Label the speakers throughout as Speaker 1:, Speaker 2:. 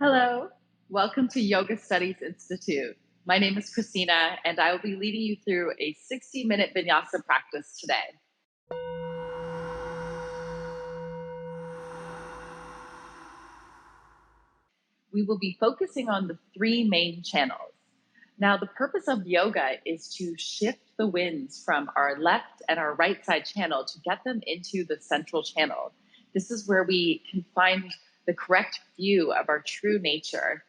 Speaker 1: Hello, welcome to Yoga Studies Institute. My name is Christina, and I will be leading you through a 60-minute Vinyasa practice today. We will be focusing on the three main channels. Now, the purpose of yoga is to shift the winds from our left and our right side channel to get them into the central channel. This is where we can find the correct view of our true nature.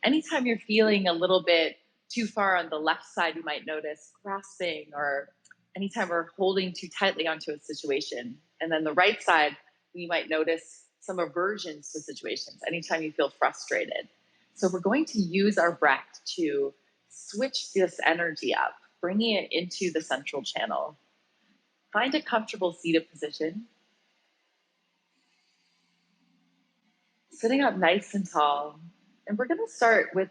Speaker 1: Anytime you're feeling a little bit too far on the left side, you might notice grasping, or anytime we're holding too tightly onto a situation. And then the right side, we might notice some aversions to situations anytime you feel frustrated. So we're going to use our breath to switch this energy up, bringing it into the central channel. Find a comfortable seated position. Sitting up nice and tall. And we're going to start with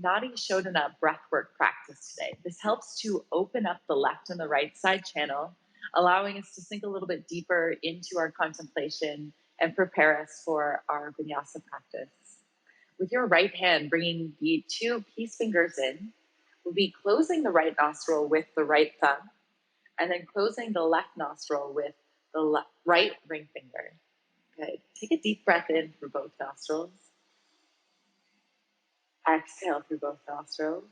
Speaker 1: Nadi Shodhana breathwork practice today. This helps to open up the left and the right side channel, allowing us to sink a little bit deeper into our contemplation and prepare us for our vinyasa practice. With your right hand, bringing the two peace fingers in, we'll be closing the right nostril with the right thumb, and then closing the left nostril with the right ring finger. Good. Take a deep breath in through both nostrils. Exhale through both nostrils.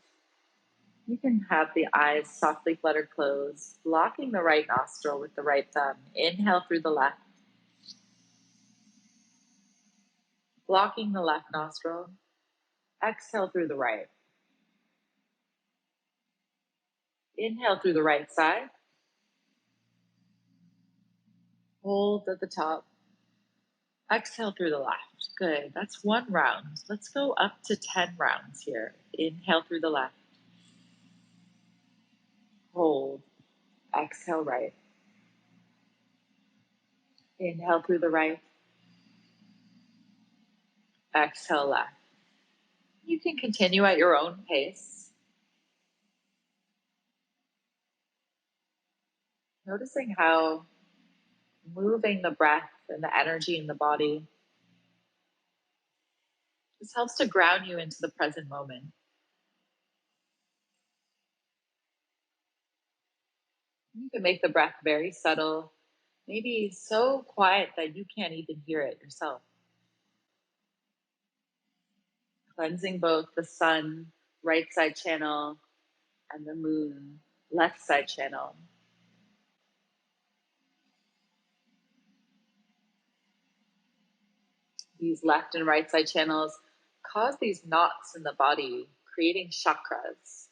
Speaker 1: You can have the eyes softly fluttered closed, blocking the right nostril with the right thumb. Inhale through the left. Blocking the left nostril. Exhale through the right. Inhale through the right side. Hold at the top. Exhale through the left. Good. That's one round. Let's go up to 10 rounds here. Inhale through the left. Hold. Exhale right. Inhale through the right. Exhale left. You can continue at your own pace, noticing how moving the breath and the energy in the body, this helps to ground you into the present moment. You can make the breath very subtle, maybe so quiet that you can't even hear it yourself. Cleansing both the sun, right side channel, and the moon, left side channel. These left and right side channels cause these knots in the body, creating chakras.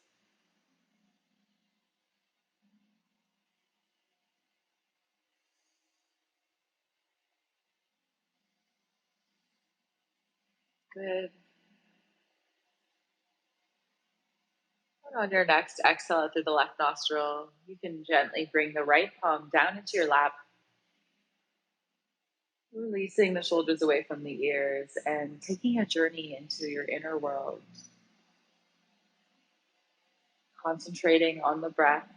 Speaker 1: Good. And on your next exhale through the left nostril, you can gently bring the right palm down into your lap, releasing the shoulders away from the ears and taking a journey into your inner world. Concentrating on the breath,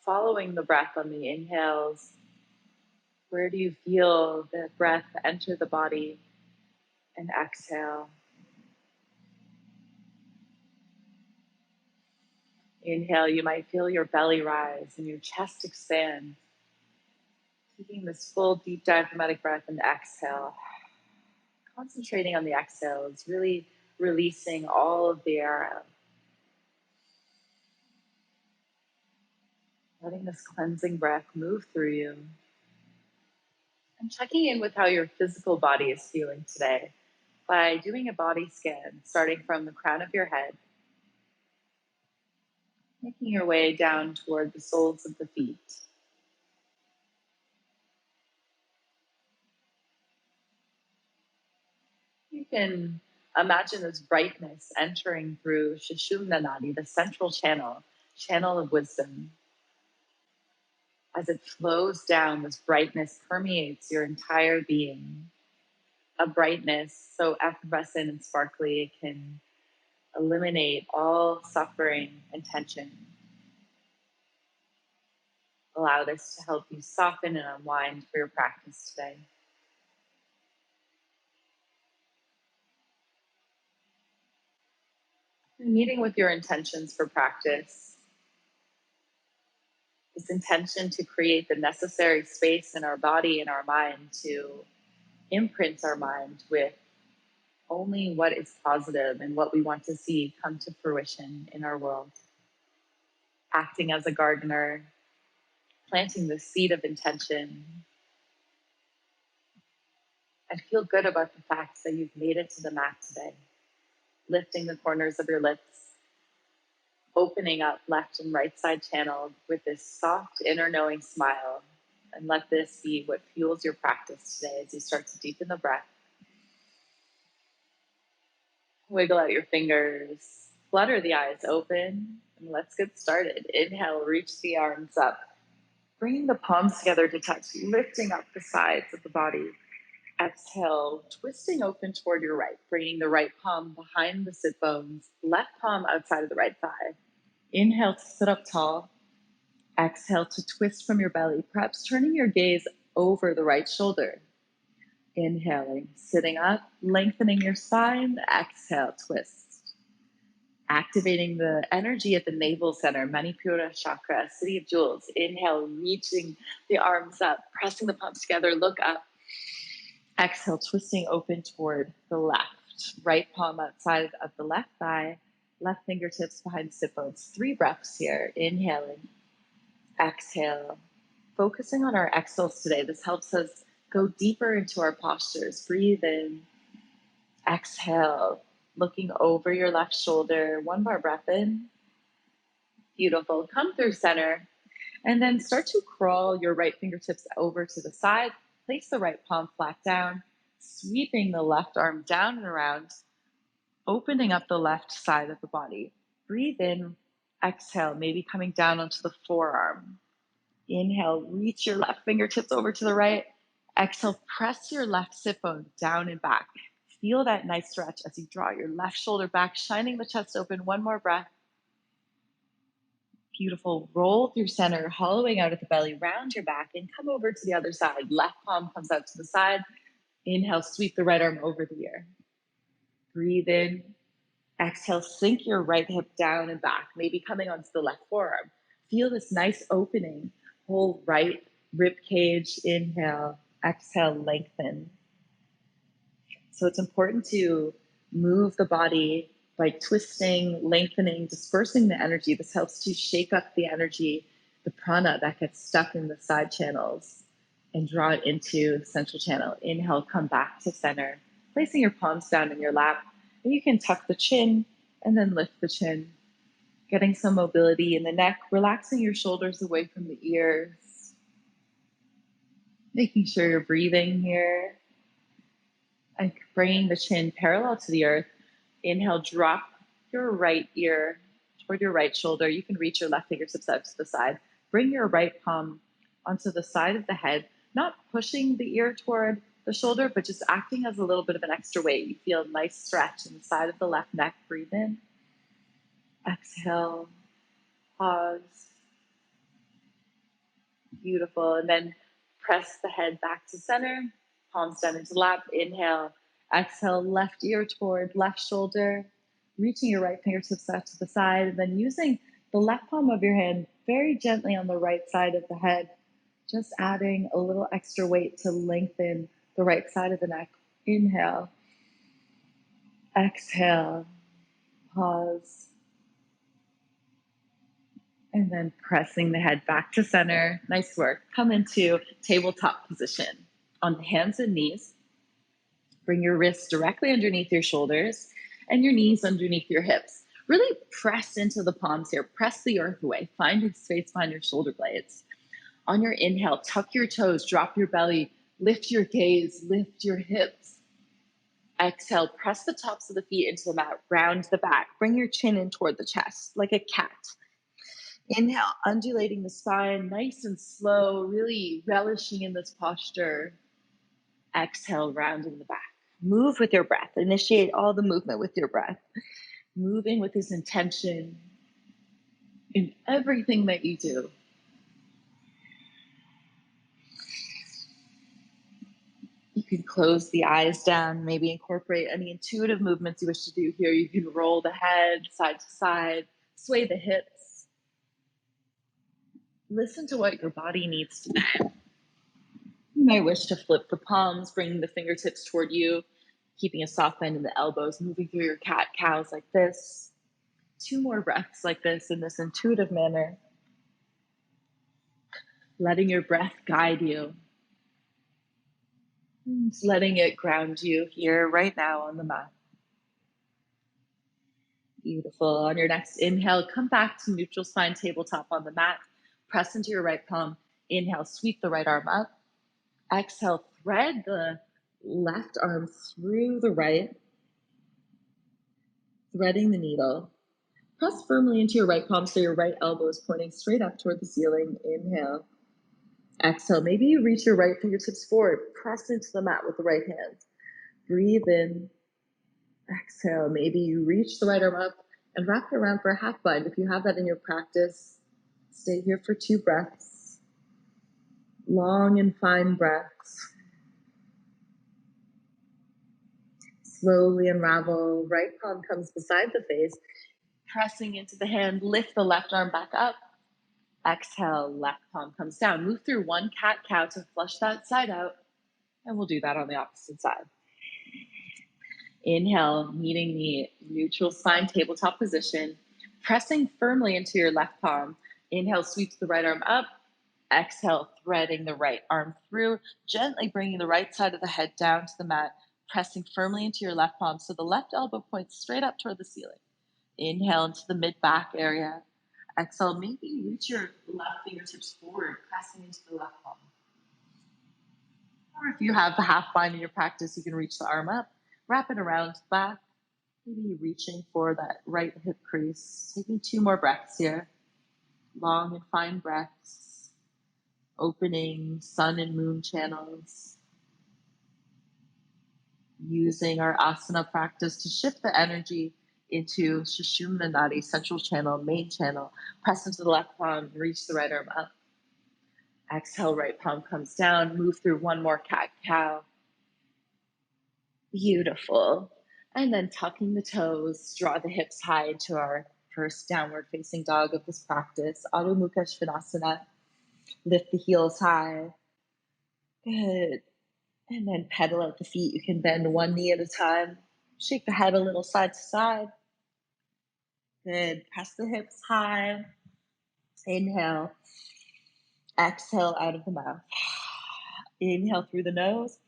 Speaker 1: following the breath on the inhales. Where do you feel the breath enter the body? And exhale. Inhale, you might feel your belly rise and your chest expand. Taking this full deep diaphragmatic breath and exhale. Concentrating on the exhale is really releasing all of the air out. Letting this cleansing breath move through you. And checking in with how your physical body is feeling today by doing a body scan, starting from the crown of your head, making your way down toward the soles of the feet. You can imagine this brightness entering through Sushumna Nadi, the central channel of wisdom. As it flows down, this brightness permeates your entire being. A brightness so effervescent and sparkly it can eliminate all suffering and tension. Allow this to help you soften and unwind for your practice today. Meeting with your intentions for practice, this intention to create the necessary space in our body and our mind to imprint our mind with only what is positive and what we want to see come to fruition in our world. Acting as a gardener, planting the seed of intention, and feel good about the fact that you've made it to the mat today. Lifting the corners of your lips, opening up left and right side channel with this soft inner knowing smile. And let this be what fuels your practice today as you start to deepen the breath. Wiggle out your fingers, flutter the eyes open, and let's get started. Inhale, reach the arms up, bringing the palms together to touch, lifting up the sides of the body. Exhale, twisting open toward your right, bringing the right palm behind the sit bones, left palm outside of the right thigh. Inhale to sit up tall. Exhale to twist from your belly, perhaps turning your gaze over the right shoulder. Inhaling, sitting up, lengthening your spine. Exhale, twist. Activating the energy at the navel center, Manipura chakra, city of jewels. Inhale, reaching the arms up, pressing the palms together, look up. Exhale, twisting open toward the left. Right palm outside of the left thigh, left fingertips behind the sit bones. 3 breaths here. Inhaling. Exhale. Focusing on our exhales today. This helps us go deeper into our postures. Breathe in. Exhale. Looking over your left shoulder. 1 more breath in. Beautiful. Come through center. And then start to crawl your right fingertips over to the side. Place the right palm flat down. Sweeping the left arm down and around. Opening up the left side of the body. Breathe in. Exhale. Maybe coming down onto the forearm. Inhale, reach your left fingertips over to the right. Exhale, press your left sit bone down and back. Feel that nice stretch as you draw your left shoulder back, shining the chest open. 1 more breath. Beautiful. Roll through center, hollowing out at the belly, round your back, and come over to the other side. Left palm comes out to the side. Inhale, sweep the right arm over the ear. Breathe in. Exhale, sink your right hip down and back, maybe coming onto the left forearm. Feel this nice opening. Whole right rib cage. Inhale, exhale, lengthen. So it's important to move the body by twisting, lengthening, dispersing the energy. This helps to shake up the energy, the prana that gets stuck in the side channels, and draw it into the central channel. Inhale, come back to center, placing your palms down in your lap. And you can tuck the chin and then lift the chin, getting some mobility in the neck, relaxing your shoulders away from the ears, making sure you're breathing here, and bringing the chin parallel to the earth. Inhale, drop your right ear toward your right shoulder. You can reach your left fingertips out to the side. Bring your right palm onto the side of the head, not pushing the ear toward the shoulder, but just acting as a little bit of an extra weight. You feel a nice stretch in the side of the left neck. Breathe in. Exhale. Pause. Beautiful. And then press the head back to center. Palms down into lap. Inhale. Exhale, left ear toward left shoulder. Reaching your right fingertips out to the side. And then using the left palm of your hand very gently on the right side of the head. Just adding a little extra weight to lengthen the right side of the neck. Inhale. Exhale. Pause. And then pressing the head back to center. Nice work. Come into tabletop position on the hands and knees. Bring your wrists directly underneath your shoulders and your knees underneath your hips. Really press into the palms here. Press the earth away. Find a space behind your shoulder blades. On your inhale, tuck your toes, drop your belly, lift your gaze, lift your hips. Exhale, press the tops of the feet into the mat, round the back. Bring your chin in toward the chest like a cat. Inhale, undulating the spine, nice and slow, really relishing in this posture. Exhale, rounding the back. Move with your breath. Initiate all the movement with your breath. Moving with this intention in everything that you do. You can close the eyes down, maybe incorporate any intuitive movements you wish to do here. You can roll the head side to side, sway the hips. Listen to what your body needs today. You might wish to flip the palms, bringing the fingertips toward you, keeping a soft bend in the elbows, moving through your cat-cows like this. 2 more breaths like this in this intuitive manner. Letting your breath guide you. Just letting it ground you here right now on the mat. Beautiful. On your next inhale, come back to neutral spine tabletop on the mat. Press into your right palm. Inhale, sweep the right arm up. Exhale, thread the left arm through the right, threading the needle. Press firmly into your right palm so your right elbow is pointing straight up toward the ceiling. Inhale. Exhale. Maybe you reach your right fingertips forward. Press into the mat with the right hand. Breathe in. Exhale. Maybe you reach the right arm up and wrap it around for a half bind. If you have that in your practice, stay here for 2 breaths. Long and fine breaths. Slowly unravel. Right palm comes beside the face. Pressing into the hand, lift the left arm back up. Exhale, left palm comes down. Move through 1 cat-cow to flush that side out. And we'll do that on the opposite side. Inhale, meeting the neutral spine tabletop position. Pressing firmly into your left palm. Inhale, sweeps the right arm up. Exhale, threading the right arm through. Gently bringing the right side of the head down to the mat. Pressing firmly into your left palm so the left elbow points straight up toward the ceiling. Inhale into the mid-back area. Exhale, maybe you reach your left fingertips forward, pressing into the left palm. Or if you have the half bind in your practice, you can reach the arm up, wrap it around the back, maybe reaching for that right hip crease. Taking 2 more breaths here. Long and fine breaths, opening sun and moon channels. Using our asana practice to shift the energy into Sushumna Nadi, central channel, main channel. Press into the left palm, reach the right arm up. Exhale, right palm comes down. Move through 1 more cat-cow. Beautiful. And then tucking the toes, draw the hips high to our first downward facing dog of this practice. Adho Mukha Svanasana. Lift the heels high. Good. And then pedal out the feet. You can bend 1 knee at a time. Shake the head a little side to side. Good. Press the hips high. Inhale. Exhale out of the mouth. Inhale through the nose.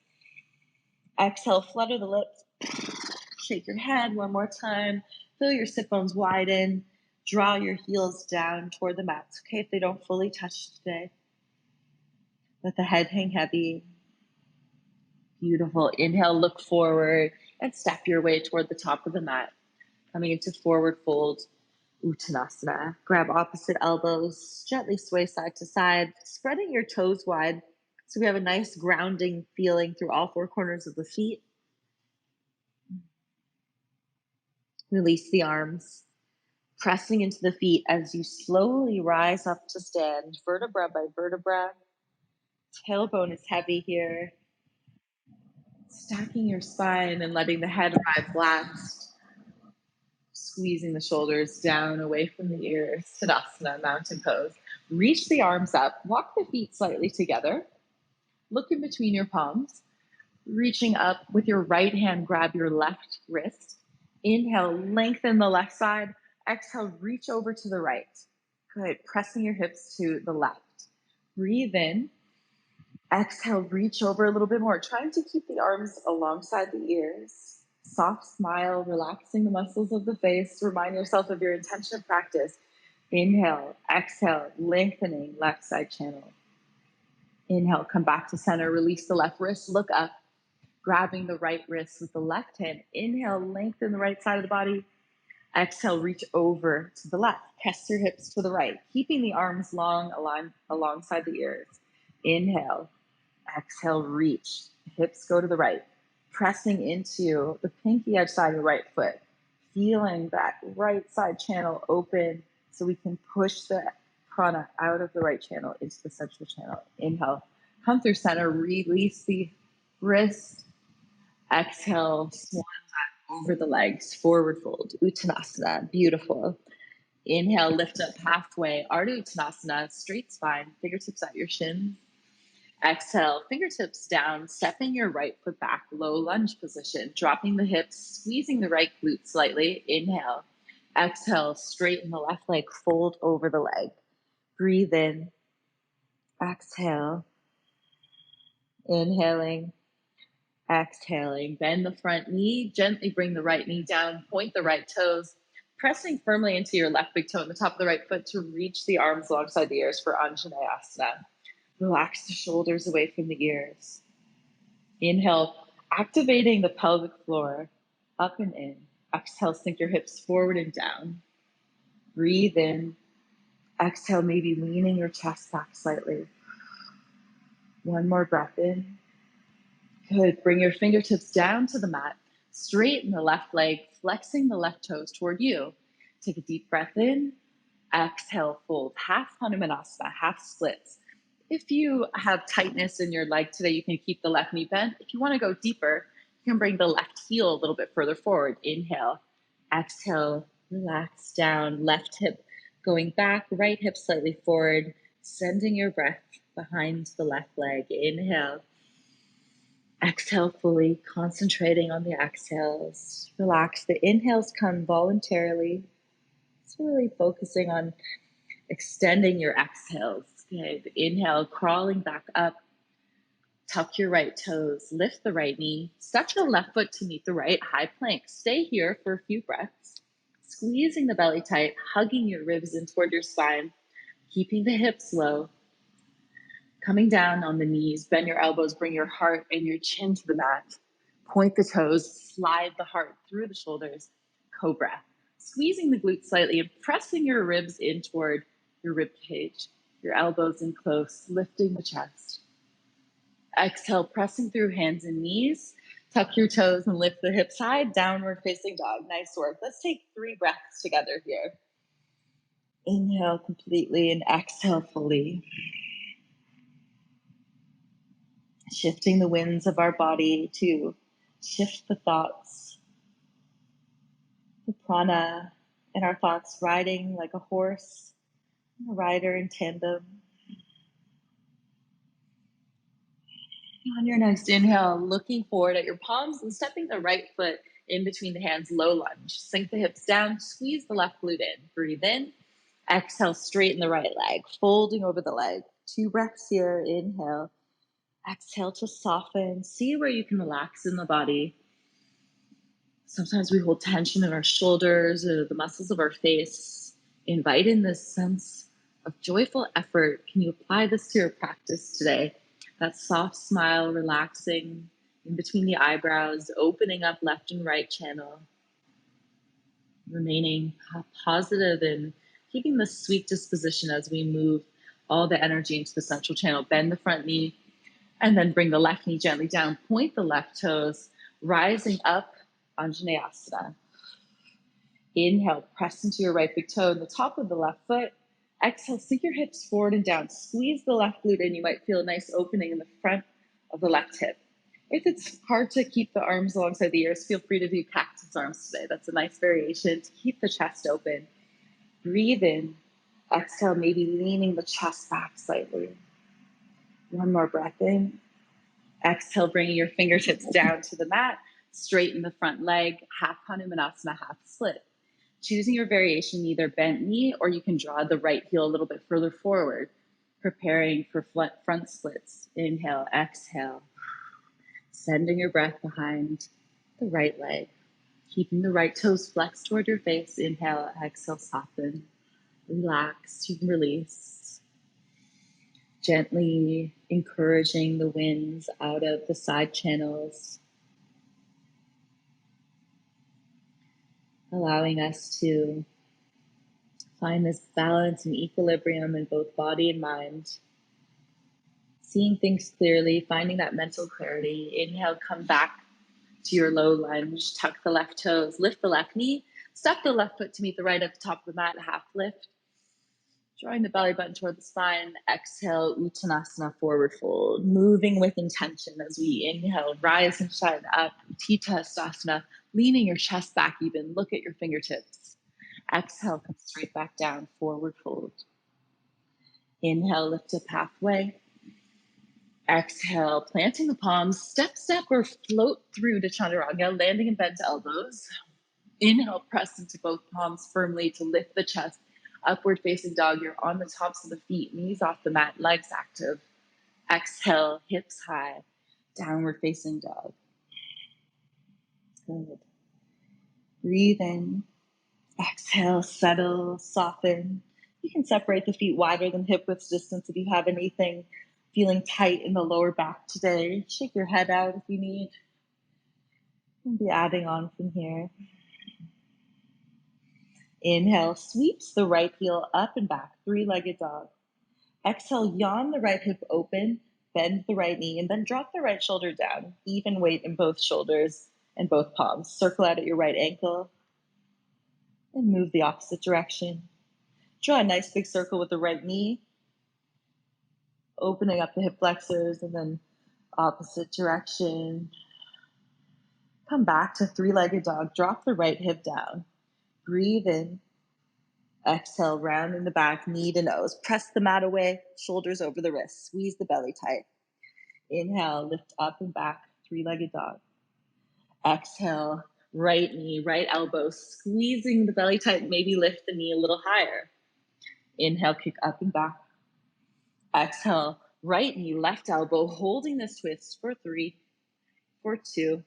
Speaker 1: Exhale, flutter the lips. Shake your head 1 more time. Feel your sit bones widen. Draw your heels down toward the mat. It's okay if they don't fully touch today. Let the head hang heavy. Beautiful. Inhale, look forward and step your way toward the top of the mat. Coming into forward fold, Uttanasana. Grab opposite elbows, gently sway side to side, spreading your toes wide so we have a nice grounding feeling through all 4 corners of the feet. Release the arms, pressing into the feet as you slowly rise up to stand, vertebra by vertebra. Tailbone is heavy here. Stacking your spine and letting the head rise last. Squeezing the shoulders down away from the ears. Tadasana, mountain pose. Reach the arms up. Walk the feet slightly together. Look in between your palms. Reaching up with your right hand, grab your left wrist. Inhale, lengthen the left side. Exhale, reach over to the right. Good. Pressing your hips to the left. Breathe in. Exhale, reach over a little bit more. Trying to keep the arms alongside the ears. Soft smile, relaxing the muscles of the face. Remind yourself of your intention of practice. Inhale, exhale, lengthening left side channel. Inhale, come back to center. Release the left wrist. Look up. Grabbing the right wrist with the left hand. Inhale, lengthen the right side of the body. Exhale, reach over to the left. Press your hips to the right, keeping the arms long alongside the ears. Inhale, exhale, reach. Hips go to the right. Pressing into the pinky edge side of your right foot. Feeling that right side channel open so we can push the prana out of the right channel into the central channel. Inhale, come through center, release the wrist. Exhale, swan dive over the legs, forward fold, Uttanasana, beautiful. Inhale, lift up halfway, Ardha Uttanasana, straight spine, fingertips at your shins. Exhale, fingertips down, stepping your right foot back, low lunge position, dropping the hips, squeezing the right glute slightly. Inhale. Exhale, straighten the left leg, fold over the leg. Breathe in. Exhale. Inhaling. Exhaling. Bend the front knee, gently bring the right knee down, point the right toes, pressing firmly into your left big toe on the top of the right foot to reach the arms alongside the ears for Anjaneyasana. Relax the shoulders away from the ears. Inhale, activating the pelvic floor, up and in. Exhale, sink your hips forward and down. Breathe in. Exhale, maybe leaning your chest back slightly. One more breath in. Good. Bring your fingertips down to the mat. Straighten the left leg, flexing the left toes toward you. Take a deep breath in. Exhale, fold. Half Hanumanasana, half splits. If you have tightness in your leg today, you can keep the left knee bent. If you want to go deeper, you can bring the left heel a little bit further forward. Inhale. Exhale, relax down. Left hip going back, right hip slightly forward, sending your breath behind the left leg. Inhale. Exhale fully, concentrating on the exhales. Relax. The inhales come voluntarily. So really focusing on extending your exhales. Okay, the inhale, crawling back up. Tuck your right toes, lift the right knee, step the left foot to meet the right, high plank. Stay here for a few breaths. Squeezing the belly tight, hugging your ribs in toward your spine, keeping the hips low. Coming down on the knees, bend your elbows, bring your heart and your chin to the mat. Point the toes, slide the heart through the shoulders, cobra. Squeezing the glutes slightly and pressing your ribs in toward your rib cage. Your elbows in close, lifting the chest. Exhale, pressing through hands and knees. Tuck your toes and lift the hips high, downward facing dog. Nice work. Let's take 3 breaths together here. Inhale completely and exhale fully. Shifting the winds of our body to shift the thoughts, the prana, and our thoughts riding like a horse, a rider in tandem. On your next inhale, looking forward at your palms and stepping the right foot in between the hands, low lunge. Sink the hips down, squeeze the left glute in. Breathe in. Exhale, straighten the right leg, folding over the leg. 2 breaths here. Inhale. Exhale to soften. See where you can relax in the body. Sometimes we hold tension in our shoulders or the muscles of our face. Invite in this sense of joyful effort. Can you apply this to your practice today? That soft smile, relaxing in between the eyebrows, opening up left and right channel. Remaining positive and keeping the sweet disposition as we move all the energy into the central channel. Bend the front knee and then bring the left knee gently down. Point the left toes, rising up, Anjaneyasana. Inhale, press into your right big toe and the top of the left foot. Exhale, sink your hips forward and down. Squeeze the left glute in. You might feel a nice opening in the front of the left hip. If it's hard to keep the arms alongside the ears, feel free to do cactus arms today. That's a nice variation to keep the chest open. Breathe in. Exhale, maybe leaning the chest back slightly. One more breath in. Exhale, bringing your fingertips down to the mat. Straighten the front leg, half Hanumanasana, half split. Choosing your variation, either bent knee or you can draw the right heel a little bit further forward, preparing for front splits. Inhale, exhale. Sending your breath behind the right leg. Keeping the right toes flexed toward your face. Inhale, exhale, soften. Relax, you can release. Gently encouraging the winds out of the side channels. Allowing us to find this balance and equilibrium in both body and mind. Seeing things clearly, finding that mental clarity. Inhale, come back to your low lunge. Tuck the left toes, lift the left knee, step the left foot to meet the right at the top of the mat, half lift.
Speaker 2: Drawing the belly button toward the spine. Exhale, Uttanasana, forward fold. Moving with intention as we inhale, rise and shine up. Tadasana, leaning your chest back even. Look at your fingertips. Exhale, come straight back down, forward fold. Inhale, lift up halfway. Exhale, planting the palms, step, or float through to Chaturanga, landing in bent elbows. Inhale, press into both palms firmly to lift the chest. Upward facing dog, you're on the tops of the feet, knees off the mat, legs active. Exhale, hips high, downward facing dog. Good. Breathe in. Exhale, settle, soften. You can separate the feet wider than hip width distance if you have anything feeling tight in the lower back today. Shake your head out if you need. We'll be adding on from here. Inhale, sweeps the right heel up and back, three-legged dog. Exhale, yawn the right hip open, bend the right knee, and then drop the right shoulder down. Even weight in both shoulders and both palms. Circle out at your right ankle and move the opposite direction. Draw a nice big circle with the right knee, opening up the hip flexors, and then opposite direction. Come back to three-legged dog. Drop the right hip down. Breathe in. Exhale, round in the back, knee to nose. Press the mat away, shoulders over the wrists. Squeeze the belly tight. Inhale, lift up and back, three-legged dog. Exhale, right knee, right elbow, squeezing the belly tight. Maybe lift the knee a little higher. Inhale, kick up and back. Exhale, right knee, left elbow, holding this twist for 3, for 2,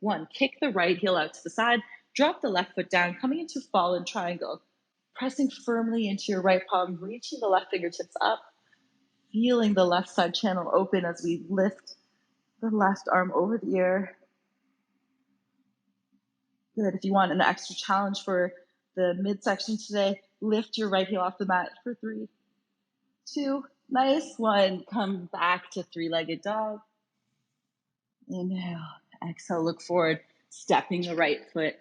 Speaker 2: 1. Kick the right heel out to the side. Drop the left foot down, coming into fallen triangle. Pressing firmly into your right palm, reaching the left fingertips up. Feeling the left side channel open as we lift the left arm over the ear. Good. If you want an extra challenge for the midsection today, lift your right heel off the mat for 3, 2, nice. 1. Come back to three-legged dog. Inhale. Exhale, look forward, stepping the right foot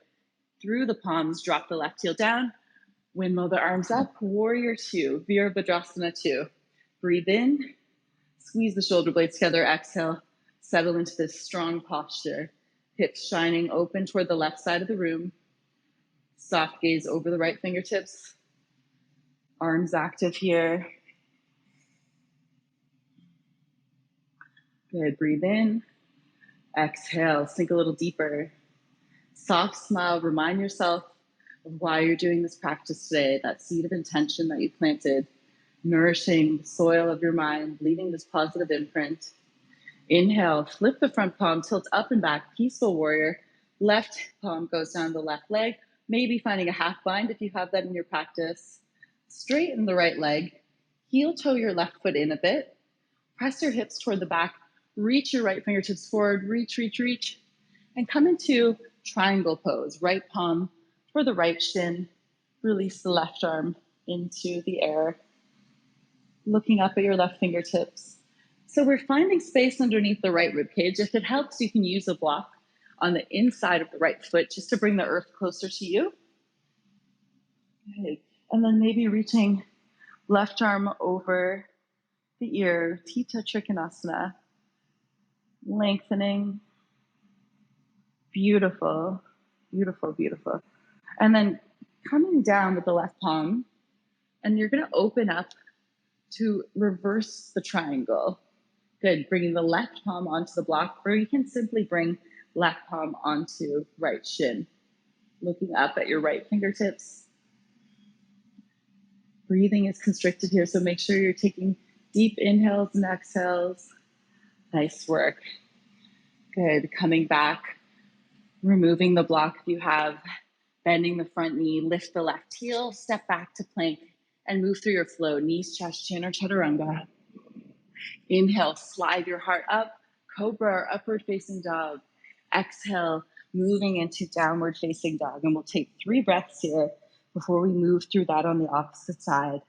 Speaker 2: through the palms, drop the left heel down, windmill the arms up, warrior 2, Virabhadrasana 2. Breathe in, squeeze the shoulder blades together, exhale, settle into this strong posture. Hips shining open toward the left side of the room. Soft gaze over the right fingertips. Arms active here. Good, breathe in. Exhale, sink a little deeper. Soft smile, remind yourself of why you're doing this practice today, that seed of intention that you planted, nourishing the soil of your mind, leaving this positive imprint. Inhale, flip the front palm, tilt up and back, peaceful warrior. Left palm goes down the left leg, maybe finding a half bind if you have that in your practice. Straighten the right leg, heel toe your left foot in a bit, press your hips toward the back, reach your right fingertips forward, reach, and come into triangle pose. Right palm for the right shin, release the left arm into the air, looking up at your left fingertips. So we're finding space underneath the right rib cage. If it helps, you can use a block on the inside of the right foot just to bring the earth closer to you. Okay. And then maybe reaching left arm over the ear, Trikonasana, lengthening. Beautiful, beautiful, beautiful. And then coming down with the left palm, and you're going to open up to reverse the triangle. Good, bringing the left palm onto the block, or you can simply bring left palm onto right shin. Looking up at your right fingertips. Breathing is constricted here, so make sure you're taking deep inhales and exhales. Nice work. Good, coming back, removing the block if you have, bending the front knee, lift the left heel, step back to plank, and move through your flow, knees, chest, chin, or chaturanga. Inhale, slide your heart up, cobra or upward facing dog. Exhale, moving into downward facing dog. And we'll take 3 breaths here before we move through that on the opposite side.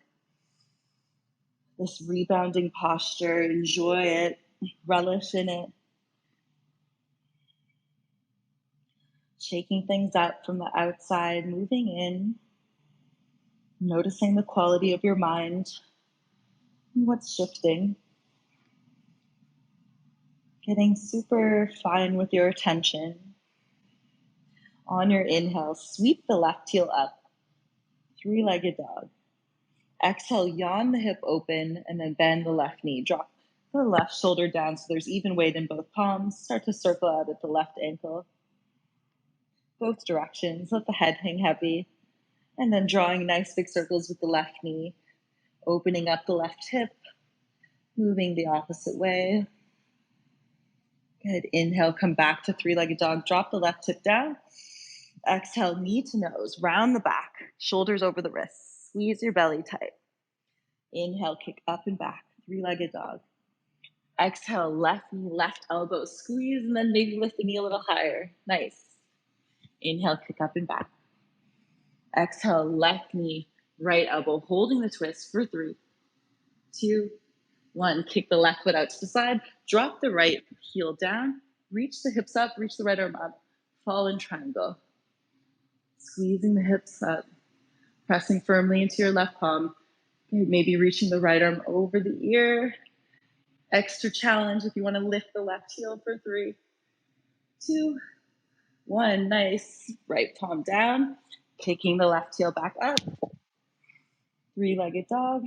Speaker 2: This rebounding posture, enjoy it, relish in it. Shaking things up from the outside, moving in, Noticing the quality of your mind and what's shifting. Getting super fine with your attention. On your inhale, sweep the left heel up, three-legged dog. Exhale, yawn the hip open and then bend the left knee. Drop the left shoulder down so there's even weight in both palms. Start to circle out at the left ankle. Both directions, let the head hang heavy. And then drawing nice big circles with the left knee. Opening up the left hip, moving the opposite way. Good. Inhale, come back to three-legged dog. Drop the left hip down. Exhale, knee to nose, round the back, shoulders over the wrists. Squeeze your belly tight. Inhale, kick up and back, three-legged dog. Exhale, left knee, left elbow, squeeze, and then maybe lift the knee a little higher. Nice. Inhale, kick up and back. Exhale, left knee, right elbow, holding the twist for 3, 2, 1. Kick the left foot out to the side. Drop the right heel down. Reach the hips up. Reach the right arm up. Fall in triangle. Squeezing the hips up. Pressing firmly into your left palm. Maybe reaching the right arm over the ear. Extra challenge if you want to lift the left heel for 3, 2, 1. Nice. Right palm down. Kicking the left heel back up. Three-legged dog.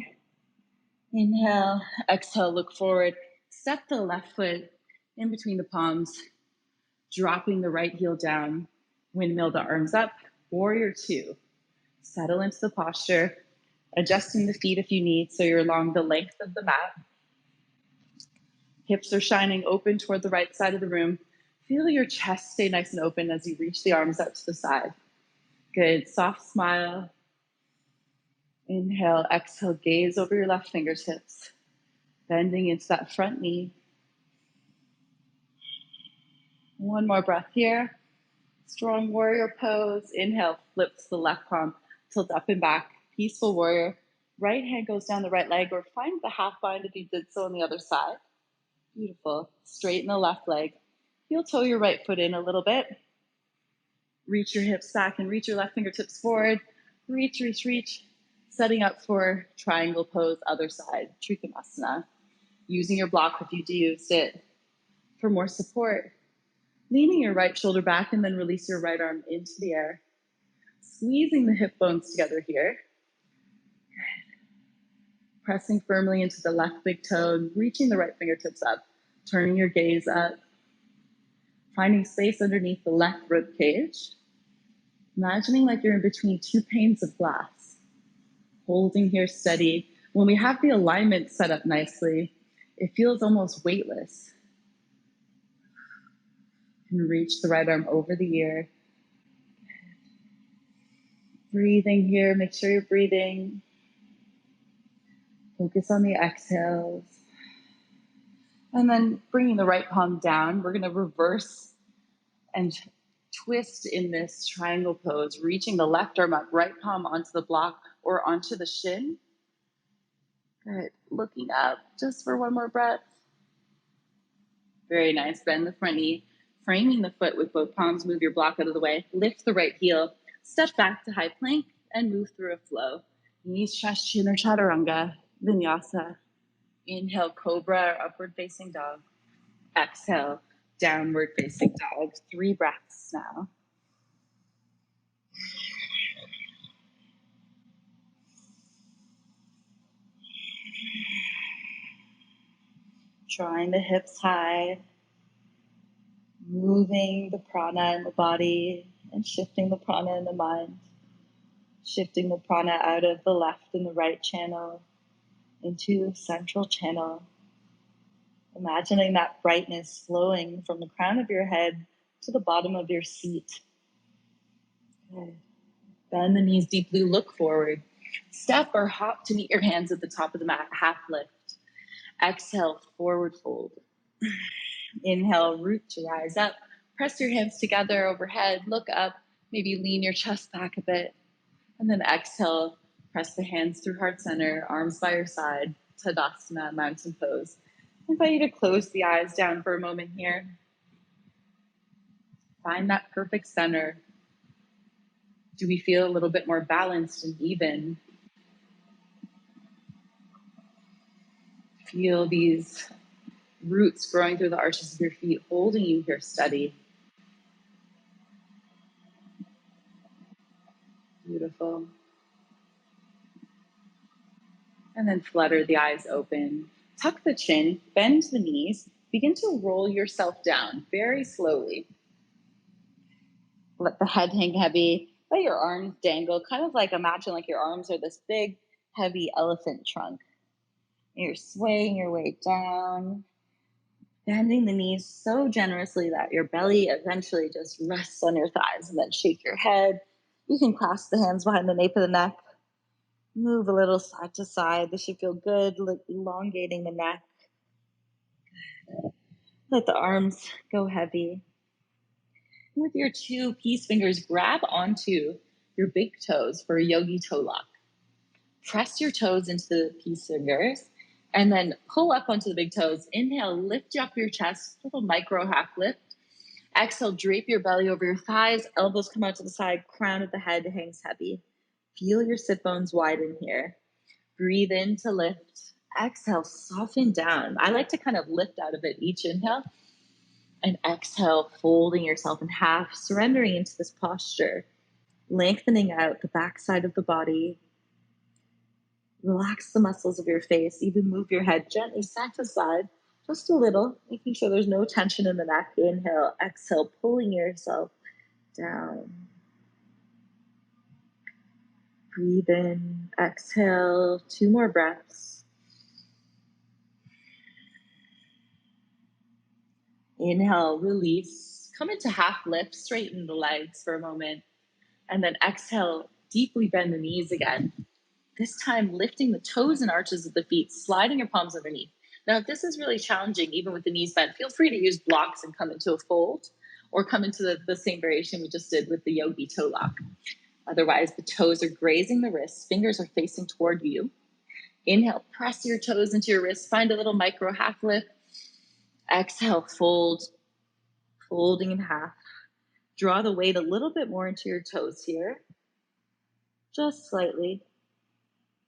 Speaker 2: Inhale, exhale, look forward. Step the left foot in between the palms, dropping the right heel down. Windmill the arms up. Warrior 2. Settle into the posture, adjusting the feet if you need so you're along the length of the mat. Hips are shining open toward the right side of the room. Feel your chest stay nice and open as you reach the arms out to the side. Good. Soft smile. Inhale, exhale, gaze over your left fingertips. Bending into that front knee. One more breath here. Strong warrior pose. Inhale, flips the left palm, tilt up and back. Peaceful warrior. Right hand goes down the right leg, or find the half bind if you did so on the other side. Beautiful. Straighten the left leg. Heel toe your right foot in a little bit. Reach your hips back and reach your left fingertips forward. Reach, reach, reach. Setting up for triangle pose, other side, Trikonasana. Using your block if you used it for more support. Leaning your right shoulder back and then release your right arm into the air. Squeezing the hip bones together here. Good. Pressing firmly into the left big toe and reaching the right fingertips up. Turning your gaze up. Finding space underneath the left rib cage. Imagining like you're in between 2 panes of glass. Holding here steady. When we have the alignment set up nicely, it feels almost weightless. And reach the right arm over the ear. Breathing here, make sure you're breathing. Focus on the exhales. And then bringing the right palm down, we're going to reverse and twist in this triangle pose, reaching the left arm up, right palm onto the block or onto the shin. Good. Looking up just for one more breath. Very nice. Bend the front knee, framing the foot with both palms. Move your block out of the way. Lift the right heel. Step back to high plank and move through a flow. Knees, chest, chin, or chaturanga. Vinyasa. Inhale, cobra or upward facing dog. Exhale, downward facing dog. 3 breaths now. Drawing the hips high, moving the prana in the body and shifting the prana in the mind, shifting the prana out of the left and the right channel into the central channel. Imagining that brightness flowing from the crown of your head to the bottom of your seat. Good. Bend the knees deeply, look forward. Step or hop to meet your hands at the top of the mat, half lift. Exhale, forward fold. Inhale, root to rise up. Press your hands together overhead, look up, maybe lean your chest back a bit. And then exhale, press the hands through heart center, arms by your side, Tadasana, mountain pose. I invite you to close the eyes down for a moment here. Find that perfect center. Do we feel a little bit more balanced and even?
Speaker 1: Feel these roots growing through the arches of your feet, holding you here steady. Beautiful. And then flutter the eyes open. Tuck the chin, bend the knees, begin to roll yourself down very slowly. Let the head hang heavy. Let your arms dangle, kind of like imagine like your arms are this big, heavy elephant trunk. And you're swaying your way down, bending the knees so generously that your belly eventually just rests on your thighs, and then shake your head. You can clasp the hands behind the nape of the neck. Move a little side to side. This should feel good, elongating the neck. Let the arms go heavy. With your two peace fingers, grab onto your big toes for a Yogi Toe Lock. Press your toes into the peace fingers and then pull up onto the big toes. Inhale, lift up your chest, little micro half lift. Exhale, drape your belly over your thighs, elbows come out to the side, crown of the head hangs heavy. Feel your sit bones widen here. Breathe in to lift. Exhale, soften down. I like to kind of lift out of it each inhale. And exhale, folding yourself in half, surrendering into this posture, lengthening out the backside of the body. Relax the muscles of your face, even move your head gently side to side, just a little, making sure there's no tension in the neck. Inhale, exhale, pulling yourself down. Breathe in, exhale, 2 more breaths. Inhale, release. Come into half lift, straighten the legs for a moment. And then exhale, deeply bend the knees again. This time, lifting the toes and arches of the feet, sliding your palms underneath. Now, if this is really challenging, even with the knees bent, feel free to use blocks and come into a fold, or come into the same variation we just did with the Yogi Toe Lock. Otherwise, the toes are grazing the wrists, fingers are facing toward you. Inhale, press your toes into your wrists, find a little micro half lift. Exhale, fold, folding in half. Draw the weight a little bit more into your toes here, just slightly.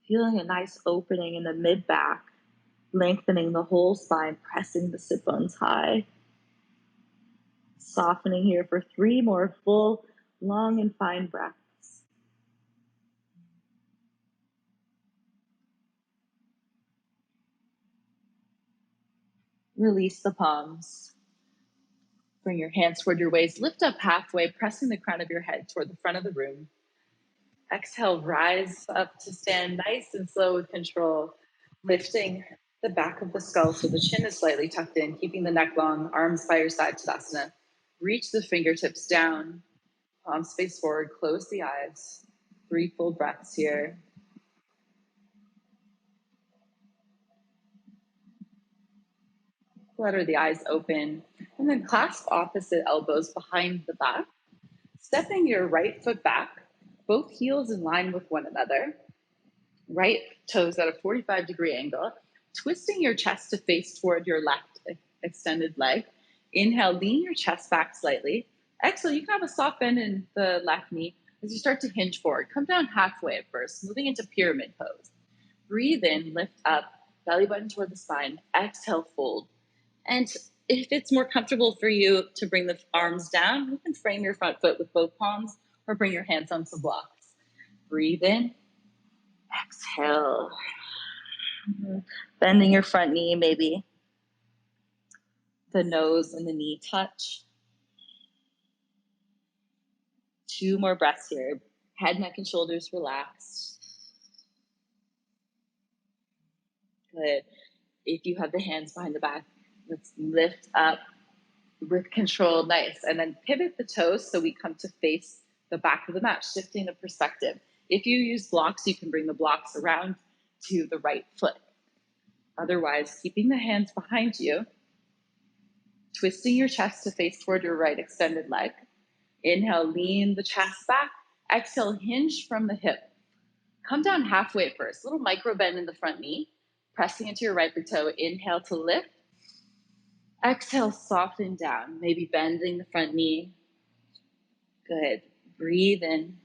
Speaker 1: Feeling a nice opening in the mid-back, lengthening the whole spine, pressing the sit bones high. Softening here for 3 more full, long and fine breaths. Release the palms. Bring your hands toward your waist. Lift up halfway, pressing the crown of your head toward the front of the room. Exhale, rise up to stand nice and slow with control, lifting the back of the skull so the chin is slightly tucked in, keeping the neck long, arms by your side, Tadasana. Reach the fingertips down, palms face forward, close the eyes. 3 full breaths here. Flutter the eyes open, and then clasp opposite elbows behind the back. Stepping your right foot back, both heels in line with one another. Right toes at a 45-degree angle. Twisting your chest to face toward your left extended leg. Inhale, lean your chest back slightly. Exhale, you can have a soft bend in the left knee as you start to hinge forward. Come down halfway at first, moving into pyramid pose. Breathe in, lift up, belly button toward the spine. Exhale, fold. And if it's more comfortable for you to bring the arms down, you can frame your front foot with both palms or bring your hands onto blocks. Breathe in, exhale. Bending your front knee, maybe the nose and the knee touch. 2 more breaths here. Head, neck, and shoulders relaxed. Good. If you have the hands behind the back, let's lift up with control. Nice. And then pivot the toes so we come to face the back of the mat, shifting the perspective. If you use blocks, you can bring the blocks around to the right foot. Otherwise, keeping the hands behind you, twisting your chest to face toward your right extended leg. Inhale, lean the chest back. Exhale, hinge from the hip. Come down halfway at first. Little micro bend in the front knee. Pressing into your right big toe. Inhale to lift. Exhale, soften down. Maybe bending the front knee. Good. Breathe in.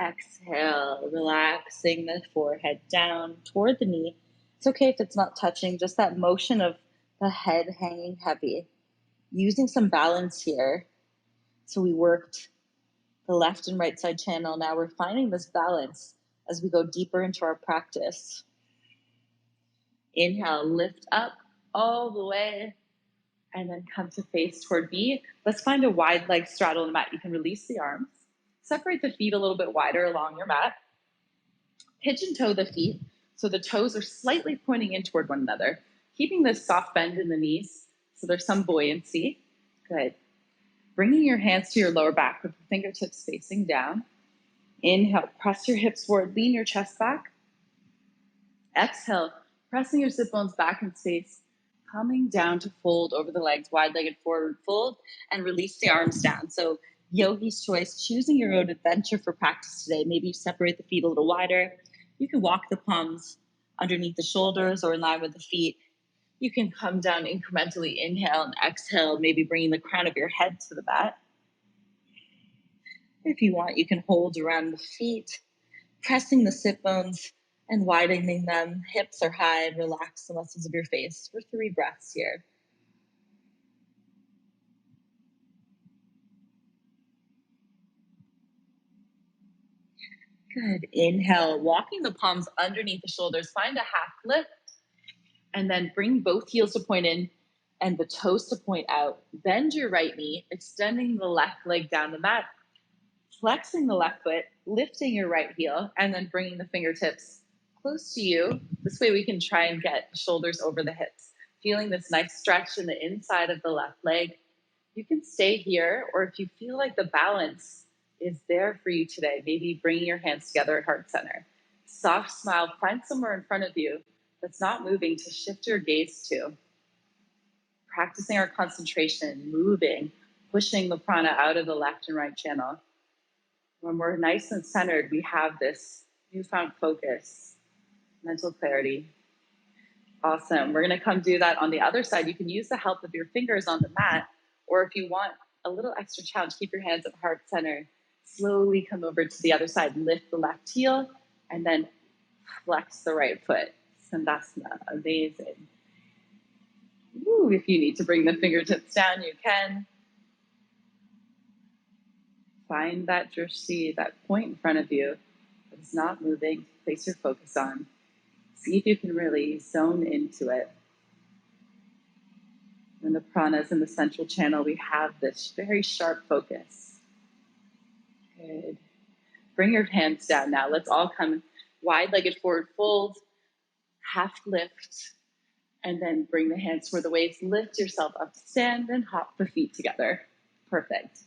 Speaker 1: Exhale, relaxing the forehead down toward the knee.
Speaker 2: It's okay if it's not touching, just that motion of the head hanging heavy. Using some balance here. So we worked the left and right side channel. Now we're finding this balance as we go deeper into our practice. Inhale, lift up all the way, and then come to face toward me. Let's find a wide leg straddle on the mat. You can release the arms. Separate the feet a little bit wider along your mat. Pigeon toe the feet so the toes are slightly pointing in toward one another, keeping this soft bend in the knees so there's some buoyancy. Good. Bringing your hands to your lower back with the fingertips facing down. Inhale, press your hips forward, lean your chest back. Exhale, pressing your sit bones back in space, coming down to fold over the legs, wide-legged forward fold, and release the arms down. So yogi's choice, choosing your own adventure for practice today. Maybe you separate the feet a little wider. You can walk the palms underneath the shoulders or in line with the feet. You can come down incrementally, inhale and exhale, maybe bringing the crown of your head to the mat. If you want, you can hold around the feet, pressing the sit bones and widening them. Hips are high and relax the muscles of your face for 3 breaths here. Good. Inhale, walking the palms underneath the shoulders. Find a half lift and then bring both heels to point in and the toes to point out. Bend your right knee, extending the left leg down the mat, flexing the left foot, lifting your right heel, and then bringing the fingertips close to you. This way we can try and get shoulders over the hips. Feeling this nice stretch in the inside of the left leg. You can stay here, or if you feel like the balance is there for you today, maybe bringing your hands together at heart center. Soft smile, find somewhere in front of you that's not moving to shift your gaze to. Practicing our concentration, moving, pushing the prana out of the left and right channel. When we're nice and centered, we have this newfound focus, mental clarity. Awesome. We're going to come do that on the other side. You can use the help of your fingers on the mat, or if you want a little extra challenge, keep your hands at heart center. Slowly come over to the other side. Lift the left heel, and then flex the right foot. Tadasana. Amazing. Ooh, if you need to bring the fingertips down, you can. Find that drishti, that point in front of you that is not moving. Place your focus on. See if you can really zone into it. When the prana is in the central channel, we have this very sharp focus. Good. Bring your hands down now. Let's all come wide-legged forward fold, half lift, and then bring the hands toward the waist. Lift yourself up to stand and hop the feet together. Perfect.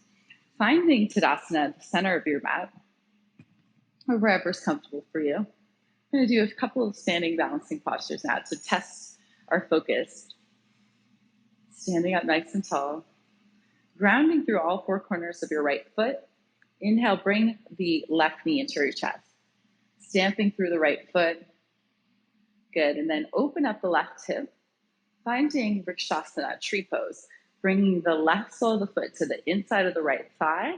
Speaker 2: Finding Tadasana at the center of your mat, or wherever's comfortable for you. I'm going to do a couple of standing balancing postures now to test our focus. Standing up nice and tall. Grounding through all 4 corners of your right foot. Inhale, bring the left knee into your chest. Stamping through the right foot. Good. And then open up the left hip. Finding Vrikshasana, tree pose. Bringing the left sole of the foot to the inside of the right thigh,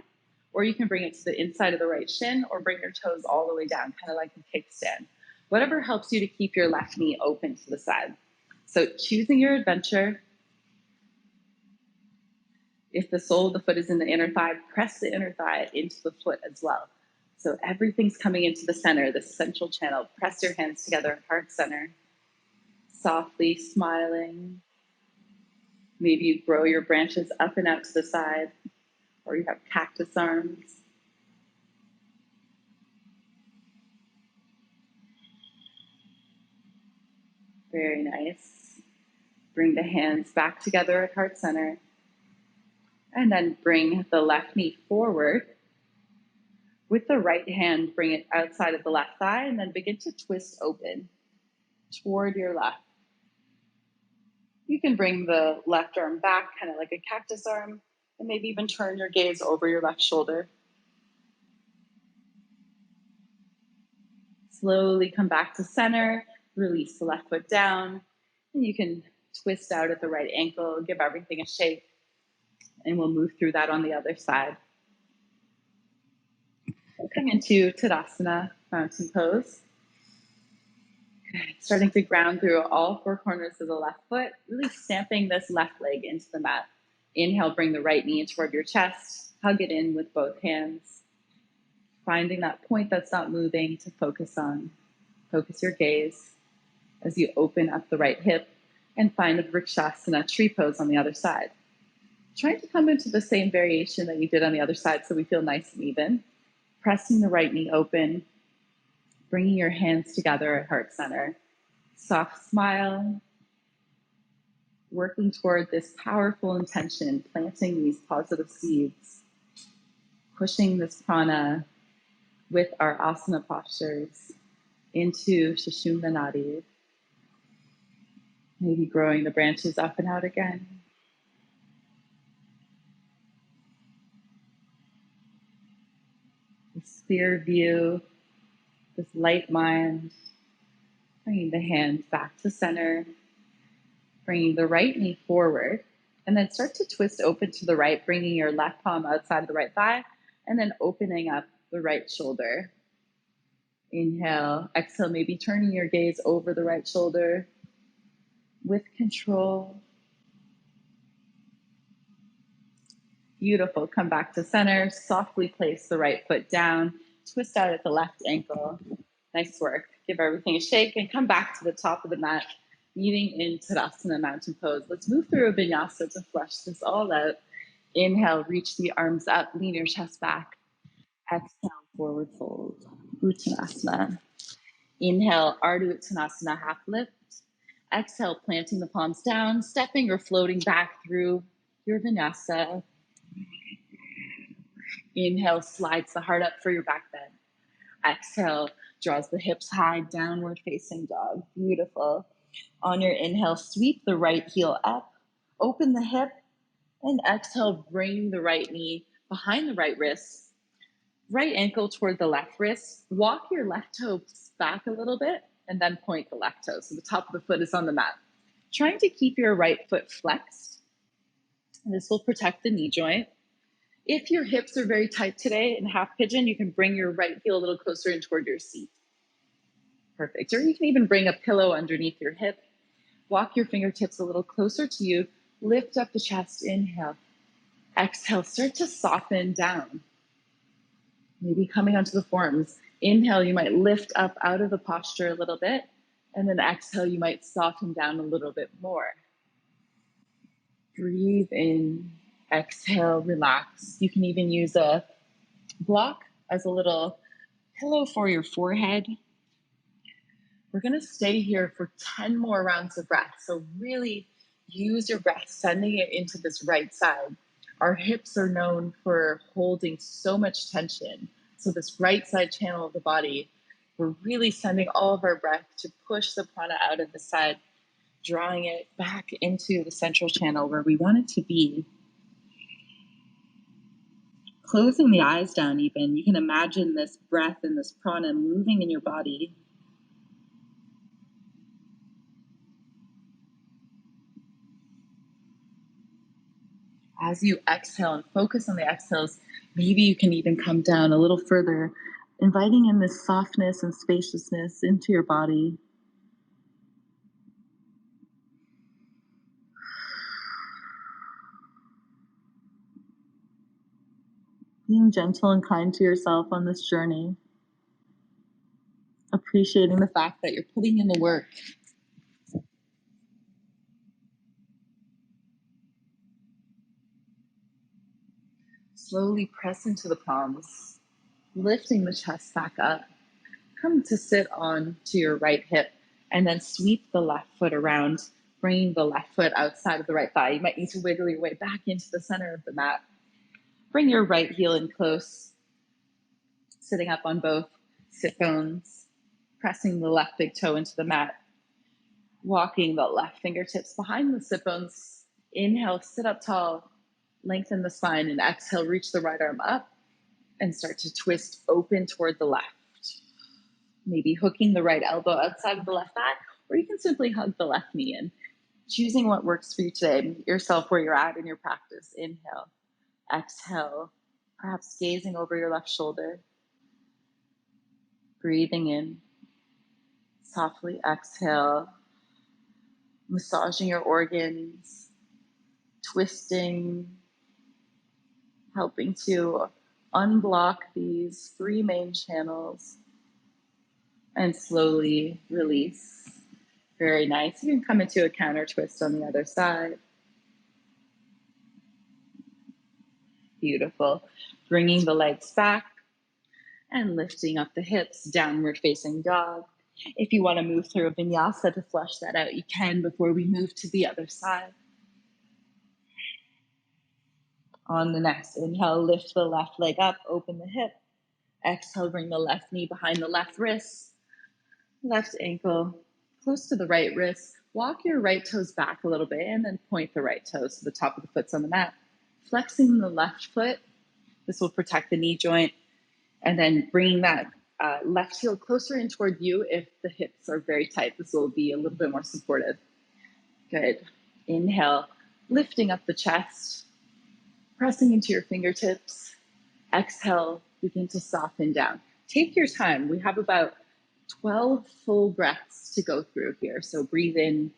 Speaker 2: or you can bring it to the inside of the right shin, or bring your toes all the way down, kind of like a kickstand. Whatever helps you to keep your left knee open to the side. So choosing your adventure. If the sole of the foot is in the inner thigh, press the inner thigh into the foot as well. So everything's coming into the center, the central channel. Press your hands together at heart center. Softly smiling. Maybe you grow your branches up and out to the side, or you have cactus arms. Very nice. Bring the hands back together at heart center. And then bring the left knee forward. With the right hand, bring it outside of the left thigh, and then begin to twist open toward your left. You can bring the left arm back, kind of like a cactus arm, and maybe even turn your gaze over your left shoulder. Slowly come back to center, release the left foot down, and you can twist out at the right ankle, give everything a shake, and we'll move through that on the other side. Come into Tadasana, mountain pose. Good.
Speaker 1: Starting to ground through all four corners of the left foot, really stamping this left leg into the mat. Inhale, bring the right knee toward your chest, hug it in with both hands. Finding that point that's not moving to focus on. Focus your gaze as you open up the right hip and find a Vrikshasana tree pose on the other side. Trying to come into the same variation that you did on the other side so we feel nice and even. Pressing the right knee open, bringing your hands together at heart center. Soft smile, working toward this powerful intention, planting these positive seeds, pushing this prana with our asana postures into Sushumna Nadi. Maybe growing the branches up and out again. This clear view, this light mind, bringing the hands back to center, bringing the right knee forward, and then start to twist open to the right, bringing your left palm outside of the right thigh, and then opening up the right shoulder. Inhale, exhale, maybe turning your gaze over the right shoulder with control. Beautiful. Come back to center. Softly place the right foot down. Twist out at the left ankle. Nice work. Give everything a shake and come back to the top of the mat, meeting in Tadasana, mountain pose. Let's move through a Vinyasa to flush this all out. Inhale, reach the arms up, lean your chest back. Exhale, forward fold. Uttanasana. Inhale, Ardha Uttanasana, half lift. Exhale, planting the palms down, stepping or floating back through your Vinyasa. Inhale, slides the heart up for your back bend. Exhale, draws the hips high, downward facing dog. Beautiful. On your inhale, sweep the right heel up, open the hip, and exhale, bring the right knee behind the right wrist, right ankle toward the left wrist. Walk your left toes back a little bit, and then point the left toe. So the top of the foot is on the mat. Trying to keep your right foot flexed. And this will protect the knee joint. If your hips are very tight today in half pigeon, you can bring your right heel a little closer in toward your seat. Perfect. Or you can even bring a pillow underneath your hip. Walk your fingertips a little closer to you. Lift up the chest. Inhale. Exhale. Start to soften down. Maybe coming onto the forearms. Inhale, you might lift up out of the posture a little bit. And then exhale, you might soften down a little bit more. Breathe in. Exhale, relax. You can even use a block as a little pillow for your forehead. We're going to stay here for 10 more rounds of breath. So really use your breath, sending it into this right side. Our hips are known for holding so much tension. So this right side channel of the body, we're really sending all of our breath to push the prana out of the side, drawing it back into the central channel where we want it to be. Closing the eyes down even, you can imagine this breath and this prana moving in your body. As you exhale and focus on the exhales, maybe you can even come down a little further, inviting in this softness and spaciousness into your body. Being gentle and kind to yourself on this journey. Appreciating the fact that you're putting in the work. Slowly press into the palms, lifting the chest back up. Come to sit on to your right hip and then sweep the left foot around, bringing the left foot outside of the right thigh. You might need to wiggle your way back into the center of the mat. Bring your right heel in close, sitting up on both sit bones, pressing the left big toe into the mat, walking the left fingertips behind the sit bones. Inhale, sit up tall, lengthen the spine, and exhale, reach the right arm up and start to twist open toward the left. Maybe hooking the right elbow outside of the left thigh, or you can simply hug the left knee in. Choosing what works for you today. Meet yourself where you're at in your practice. Inhale, exhale, perhaps gazing over your left shoulder. Breathing in,
Speaker 2: Softly exhale, massaging your organs, twisting, helping to unblock these three main channels, and slowly release. Very nice. You can come into a counter twist on the other side. Beautiful. Bringing the legs back and lifting up the hips, downward facing dog. If you want to move through a vinyasa to flush that out, you can before we move to the other side. On the next inhale, lift the left leg up, open the hip. Exhale, bring the left knee behind the left wrist, left ankle close to the right wrist. Walk your right toes back a little bit and then point the right toes to the top of the foot's on the mat. Flexing the left foot. This will protect the knee joint. And then bringing that left heel closer in toward you if the hips are very tight. This will be a little bit more supportive. Good. Inhale, lifting up the chest, pressing into your fingertips. Exhale, begin to soften down. Take your time. We have about 12 full breaths to go through here. So breathe in,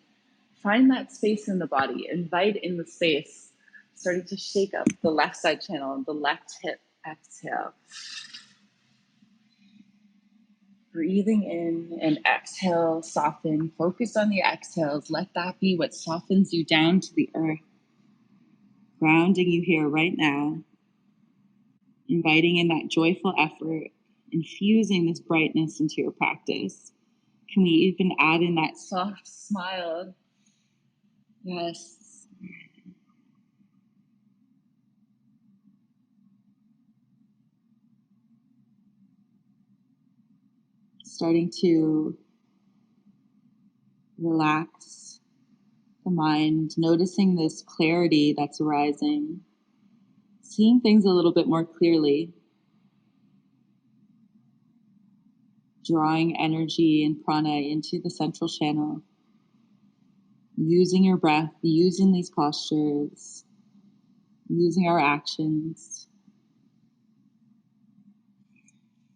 Speaker 2: find that space in the body, invite in the space, starting to shake up the left side channel and the left hip. Exhale. Breathing in and exhale, soften. Focus on the exhales. Let that be what softens you down to the earth. Grounding you here right now. Inviting in that joyful effort. Infusing this brightness into your practice. Can we even add in that soft smile? Yes. Starting to relax the mind, noticing this clarity that's arising, seeing things a little bit more clearly, drawing energy and prana into the central channel, using your breath, using these postures, using our actions.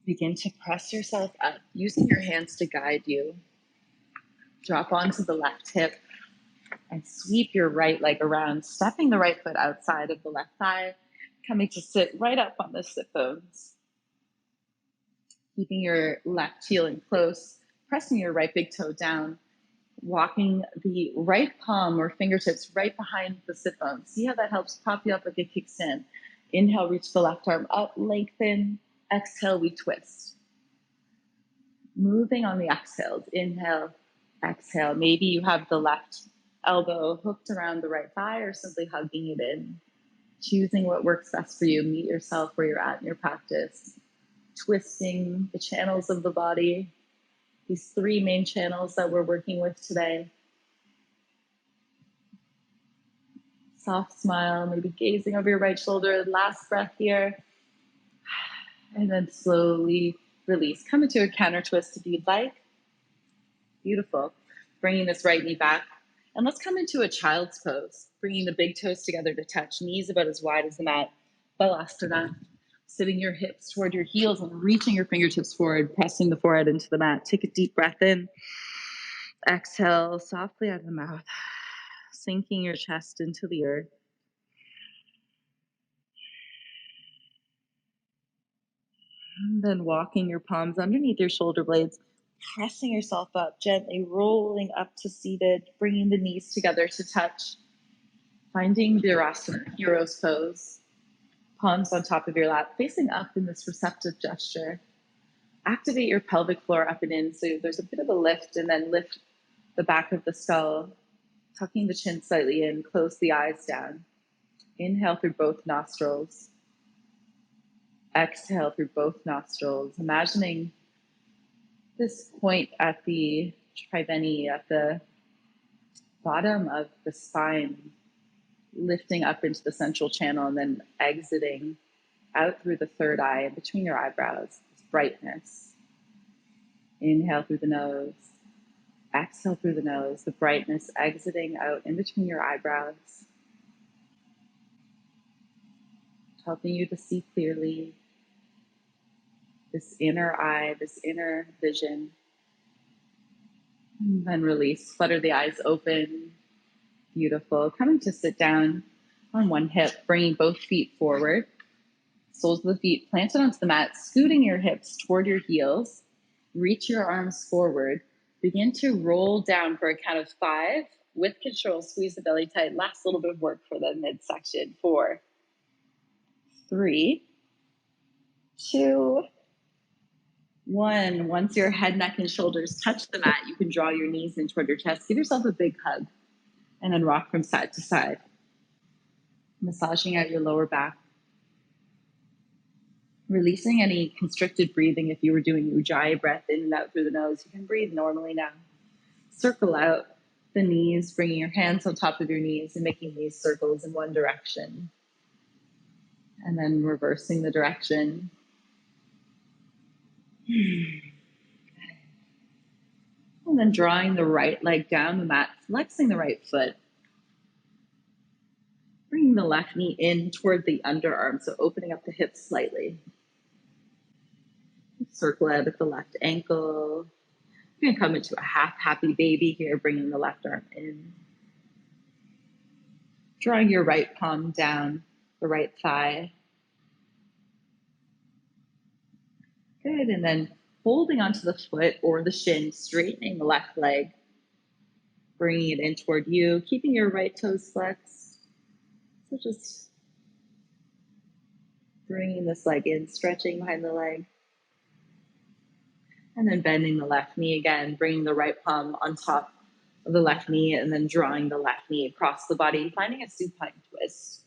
Speaker 2: Begin to press yourself up, using your hands to guide you. Drop onto the left hip and sweep your right leg around, stepping the right foot outside of the left thigh, coming to sit right up on the sit bones. Keeping your left heel in close, pressing your right big toe down, walking the right palm or fingertips right behind the sit bones. See how that helps pop you up like a kickstand. Inhale, reach the left arm up, lengthen. Exhale, we twist. Moving on the exhales. Inhale, exhale. Maybe you have the left elbow hooked around the right thigh or simply hugging it in. Choosing what works best for you. Meet yourself where you're at in your practice. Twisting the channels of the body. These three main channels that we're working with today. Soft smile, maybe gazing over your right shoulder. Last breath here. And then slowly release. Come into a counter twist if you'd like. Beautiful. Bringing this right knee back. And let's come into a child's pose. Bringing the big toes together to touch. Knees about as wide as the mat. Tadasana. Sitting your hips toward your heels and reaching your fingertips forward, pressing the forehead into the mat. Take a deep breath in. Exhale softly out of the mouth. Sinking your chest into the earth. And then walking your palms underneath your shoulder blades, pressing yourself up, gently rolling up to seated, bringing the knees together to touch, finding Virasana, hero's pose, palms on top of your lap, facing up in this receptive gesture. Activate your pelvic floor up and in, so there's a bit of a lift, and then lift the back of the skull, tucking the chin slightly in, close the eyes down. Inhale through both nostrils. Exhale through both nostrils, imagining this point at the triveni, at the bottom of the spine, lifting up into the central channel and then exiting out through the third eye between your eyebrows, this brightness. Inhale through the nose, exhale through the nose, the brightness exiting out in between your eyebrows, helping you to see clearly this inner eye, this inner vision. And then release, flutter the eyes open. Beautiful. Coming to sit down on one hip, bringing both feet forward. Soles of the feet planted onto the mat, scooting your hips toward your heels. Reach your arms forward. Begin to roll down for a count of 5. With control, squeeze the belly tight. Last little bit of work for the midsection. 4, 3, 2, 1. Once your head, neck, and shoulders touch the mat, you can draw your knees in toward your chest. Give yourself a big hug and then rock from side to side, massaging out your lower back. Releasing any constricted breathing. If you were doing Ujjayi breath in and out through the nose, you can breathe normally now. Circle out the knees, bringing your hands on top of your knees and making these circles in one direction. And then reversing the direction. And then drawing the right leg down the mat, flexing the right foot. Bringing the left knee in toward the underarm, so opening up the hips slightly. Circle out at the left ankle. You're going to come into a half happy baby here, bringing the left arm in. Drawing your right palm down the right thigh. Good, and then holding onto the foot or the shin, straightening the left leg. Bringing it in toward you, keeping your right toes flexed. So just bringing this leg in, stretching behind the leg. And then bending the left knee again, bringing the right palm on top of the left knee and then drawing the left knee across the body, finding a supine twist.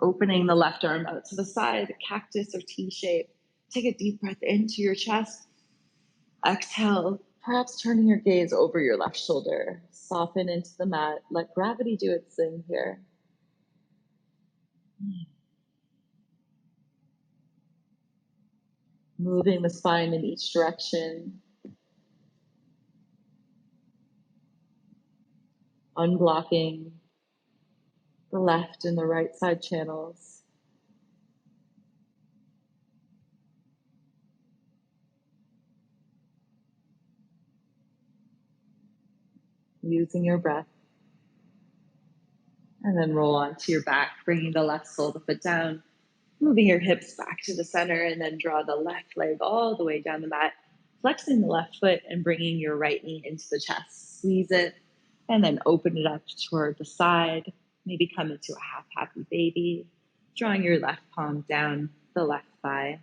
Speaker 2: Opening the left arm out to the side, cactus or T-shape. Take a deep breath into your chest. Exhale, perhaps turning your gaze over your left shoulder. Soften into the mat. Let gravity do its thing here. Moving the spine in each direction. Unblocking the left and the right side channels. Using your breath. And then roll onto your back, bringing the left sole of the foot down. Moving your hips back to the center and then draw the left leg all the way down the mat. Flexing the left foot and bringing your right knee into the chest. Squeeze it and then open it up toward the side. Maybe come into a half happy baby. Drawing your left palm down the left thigh.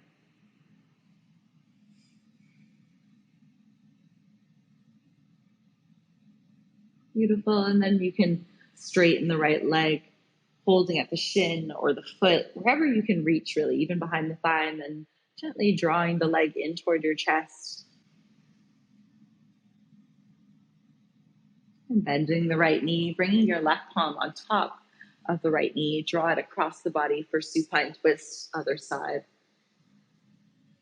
Speaker 2: Beautiful. And then you can straighten the right leg, holding at the shin or the foot, wherever you can reach, really, even behind the thigh, and then gently drawing the leg in toward your chest. And bending the right knee, bringing your left palm on top of the right knee. Draw it across the body for supine twist, other side.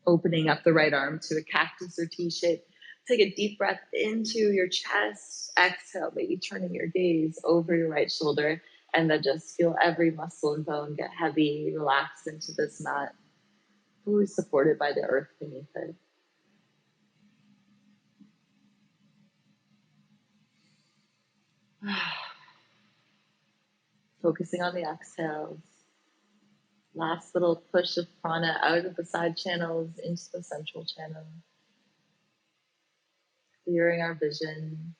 Speaker 2: Opening up the right arm to a cactus or T-shape. Take a deep breath into your chest. Exhale, maybe turning your gaze over your right shoulder. And then just feel every muscle and bone get heavy, relax into this mat, fully supported by the earth beneath it. Focusing on the exhales. Last little push of prana out of the side channels into the central channel. Clearing our vision.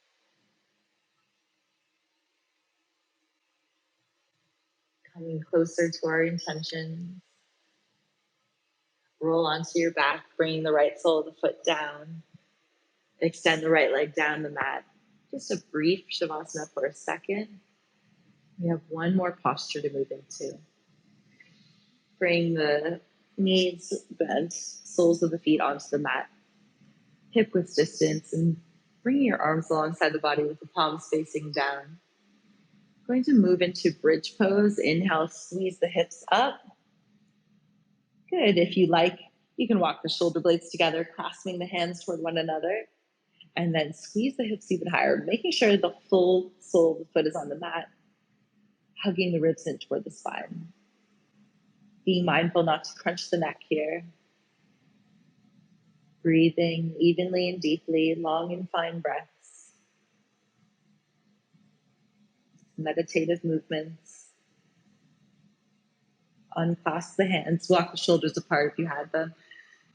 Speaker 2: Coming closer to our intentions. Roll onto your back, bringing the right sole of the foot down. Extend the right leg down the mat. Just a brief shavasana for a second. We have one more posture to move into. Bring the knees bent, soles of the feet onto the mat. Hip width distance, and bringing your arms alongside the body with the palms facing down. Going to move into bridge pose. Inhale, squeeze the hips up. Good. If you like, you can walk the shoulder blades together, clasping the hands toward one another. And then squeeze the hips even higher, making sure the full sole of the foot is on the mat, hugging the ribs in toward the spine. Being mindful not to crunch the neck here. Breathing evenly and deeply, long and fine breaths.
Speaker 1: meditative movements. Unclasp the hands, walk the shoulders apart if you had them.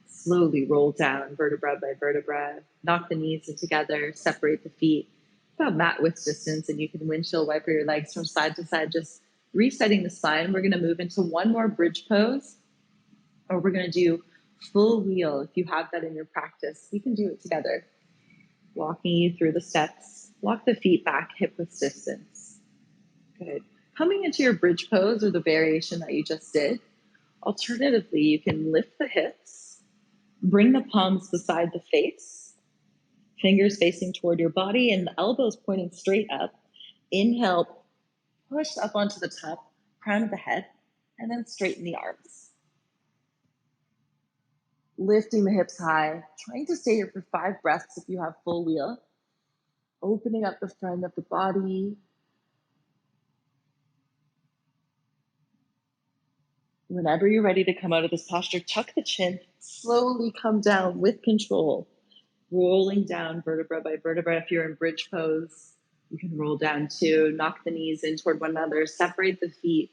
Speaker 1: Slowly roll down vertebra by vertebra. Knock the knees in together, separate the feet about mat width distance, and you can windshield wiper your legs from side to side, just resetting the spine. We're going to move into one more bridge pose, or we're going to do full wheel. If you have that in your practice, we can do it together. Walking you through the steps. Walk the feet back hip width distance. Good. Coming into your bridge pose or the variation that you just did, alternatively, you can lift the hips, bring the palms beside the face, fingers facing toward your body and the elbows pointing straight up. Inhale, push up onto the top, crown of the head, and then straighten the arms. Lifting the hips high, trying to stay here for 5 breaths if you have full wheel. Opening up the front of the body. Whenever you're ready to come out of this posture, tuck the chin, slowly come down with control, rolling down vertebra by vertebra. If you're in bridge pose, you can roll down too. Knock the knees in toward one another, separate the feet,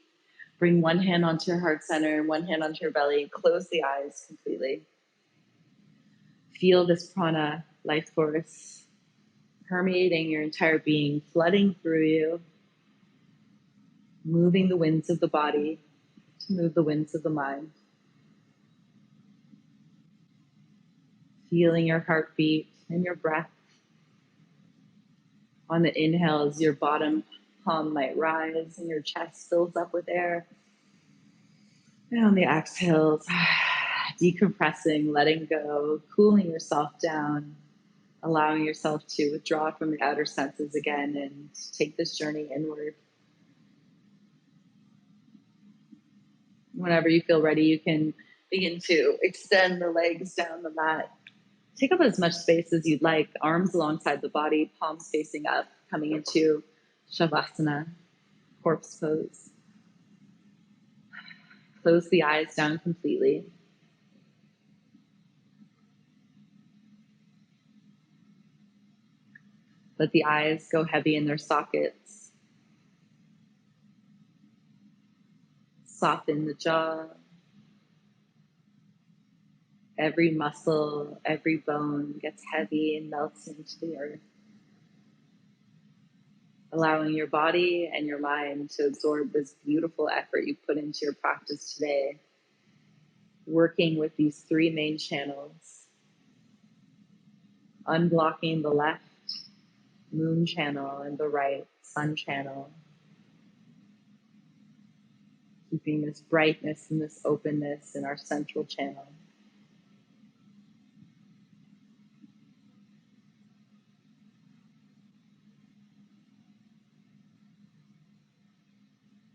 Speaker 1: bring one hand onto your heart center, one hand onto your belly, close the eyes completely. Feel this prana, life force, permeating your entire being, flooding through you, moving the winds of the body to move the winds of the mind. Feeling your heartbeat and your breath. On the inhales, your bottom palm might rise and your chest fills up with air. And on the exhales, decompressing, letting go, cooling yourself down, allowing yourself to withdraw from the outer senses again and take this journey inward. Whenever you feel ready, you can begin to extend the legs down the mat. Take up as much space as you'd like, arms alongside the body, palms facing up, coming into Shavasana, corpse pose. Close the eyes down completely. Let the eyes go heavy in their sockets. Soften the jaw. Every muscle, every bone gets heavy and melts into the earth. Allowing your body and your mind to absorb this beautiful effort you put into your practice today. Working with these 3 main channels. Unblocking the left moon channel and the right sun channel. Keeping this brightness and this openness in our central channel.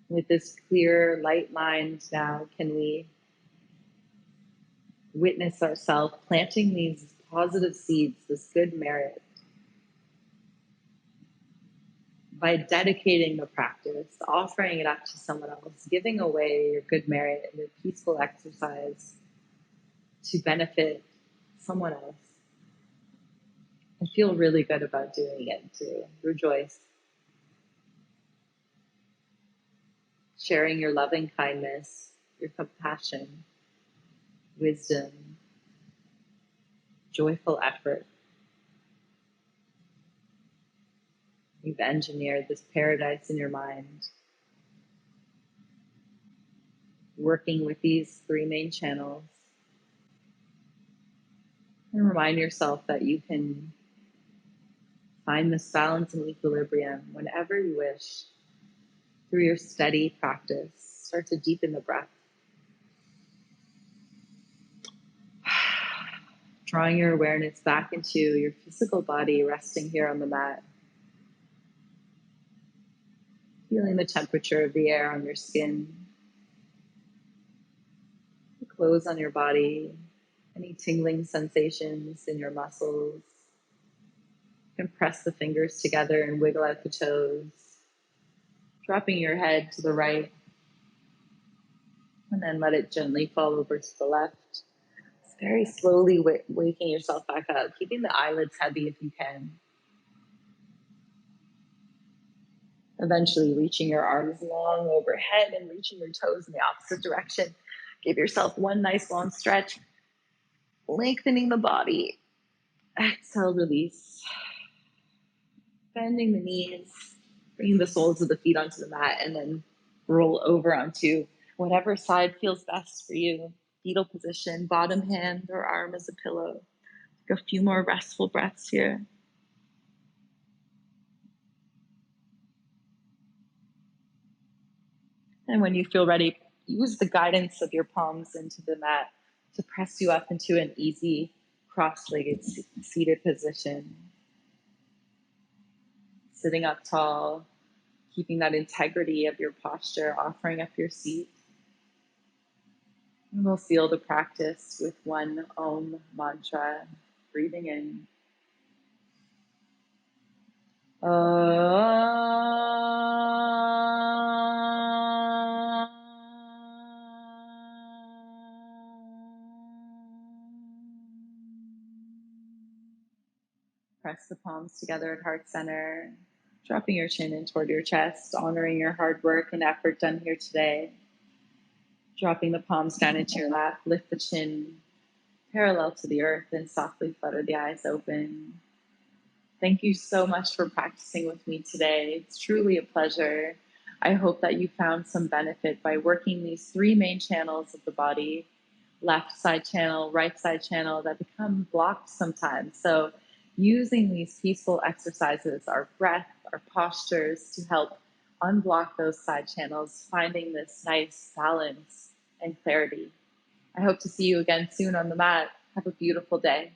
Speaker 1: With this clear, light mind now, can we witness ourselves planting these positive seeds, this good merit, by dedicating the practice, offering it up to someone else, giving away your good merit in a peaceful exercise to benefit someone else. I feel really good about doing it too. Rejoice. Sharing your loving kindness, your compassion, wisdom, joyful effort. You've engineered this paradise in your mind, working with these 3 main channels. And remind yourself that you can find this balance and equilibrium whenever you wish through your steady practice. Start to deepen the breath. Drawing your awareness back into your physical body, resting here on the mat. Feeling the temperature of the air on your skin, the clothes on your body, any tingling sensations in your muscles. You can press the fingers together and wiggle out the toes, dropping your head to the right, and then let it gently fall over to the left. Very slowly waking yourself back up, keeping the eyelids heavy if you can. Eventually reaching your arms long overhead and reaching your toes in the opposite direction. Give yourself one nice long stretch, lengthening the body. Exhale, release. Bending the knees, bringing the soles of the feet onto the mat, and then roll over onto whatever side feels best for you. Fetal position, bottom hand or arm as a pillow. Take a few more restful breaths here. And when you feel ready, use the guidance of your palms into the mat to press you up into an easy cross-legged seated position. Sitting up tall, keeping that integrity of your posture, offering up your seat. And we'll seal the practice with one Om mantra, breathing in. Press the palms together at heart center, dropping your chin in toward your chest, honoring your hard work and effort done here today. Dropping the palms down into your lap, lift the chin parallel to the earth, and softly flutter the eyes open. Thank you so much for practicing with me today. It's truly a pleasure. I hope that you found some benefit by working these three main channels of the body, left side channel, right side channel, that become blocked sometimes. So using these peaceful exercises, our breath, our postures, to help unblock those side channels, finding this nice balance and clarity. I hope to see you again soon on the mat. Have a beautiful day.